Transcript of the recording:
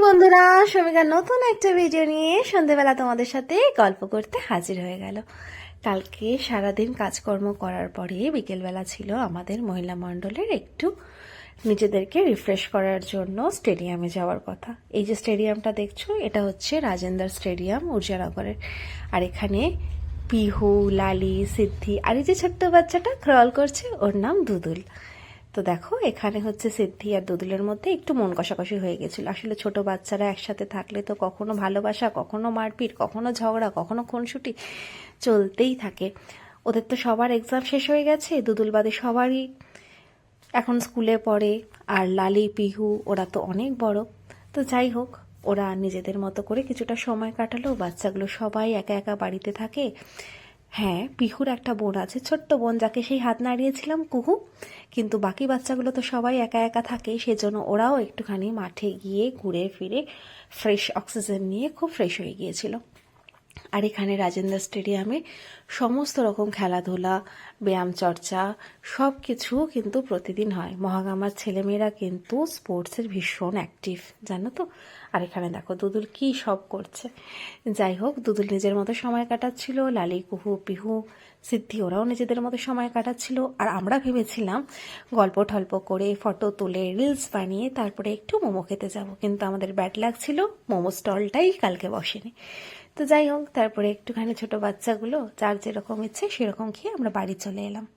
বন্ধুরা, শমিকার নতুন একটা ভিডিও নিয়ে সন্ধেবেলা তোমাদের সাথে গল্প করতে হাজির হয়ে গেল। কালকে সারাদিন কাজকর্ম করার পরে বিকেলবেলা ছিল আমাদের মহিলা মণ্ডলের একটু নিজেদেরকে রিফ্রেশ করার জন্য স্টেডিয়ামে যাওয়ার কথা। এই যে স্টেডিয়ামটা দেখছো, এটা হচ্ছে রাজেন্দ্র স্টেডিয়াম উর্জানগরের। আর এখানে পিহু, লালি, সিদ্ধি আর এই যে ছোট্ট বাচ্চাটা ক্রল করছে, ওর নাম দুদুল। তো দেখো, এখানে হচ্ছে সিদ্ধি আর দুদুলের মধ্যে একটু মন কষাকষি হয়ে গেছিল। আসলে ছোট বাচ্চারা একসাথে থাকলে তো কখনো ভালোবাসা, কখনো মারপিট, কখনো ঝগড়া, কখনো খুনসুটি চলতেই থাকে। ওদের তো সবার এক্সাম শেষ হয়ে গেছে, দুদুল বাদে সবারই এখন স্কুলে পড়ে। আর লালি, পিহু ওরা তো অনেক বড়। তো যাই হোক, ওরা নিজেদের মতো করে কিছুটা সময় কাটালো। বাচ্চাগুলো সবাই একা একা বাড়িতে থাকে। হ্যাঁ, পিহুর একটা বোন আছে, ছোট্ট বোন, যাকে সেই হাত নাড়িয়েছিলাম, কুহু। কিন্তু বাকি বাচ্চাগুলো তো সবাই একা একা থাকে, সেজন্য ওরাও একটুখানি মাঠে গিয়ে ঘুরে ফিরে ফ্রেশ অক্সিজেন নিয়ে খুব ফ্রেশ হয়ে গিয়েছিল। আর এখানে রাজেন্দ্র স্টেডিয়ামে সমস্ত রকম খেলাধুলা, ব্যায়াম চর্চা সব কিছু কিন্তু প্রতিদিন হয়। মহাগামার ছেলেমেয়েরা কিন্তু স্পোর্টসের ভীষণ অ্যাক্টিভ, জানো তো। আর এখানে দেখো দুদুল কি সব করছে। যাই হোক, দুদুল নিজের মতো সময় কাটাচ্ছিল, লালি, কুহু, পিহু, সিদ্ধি ওরাও নিজেদের মতো সময় কাটাচ্ছিল। আর আমরা ভেবেছিলাম গল্প ঠল্প করে, ফটো তুলে, রিলস বানিয়ে তারপরে একটু মোমো খেতে যাব, কিন্তু আমাদের ব্যাড লাক ছিল, মোমো স্টলটাই কালকে বসেনি। তো যাই হোক, তারপরে একটুখানি ছোট বাচ্চাগুলো যার যেরকম ইচ্ছে সেরকম খেয়ে আমরা বাড়ি চলে এলাম।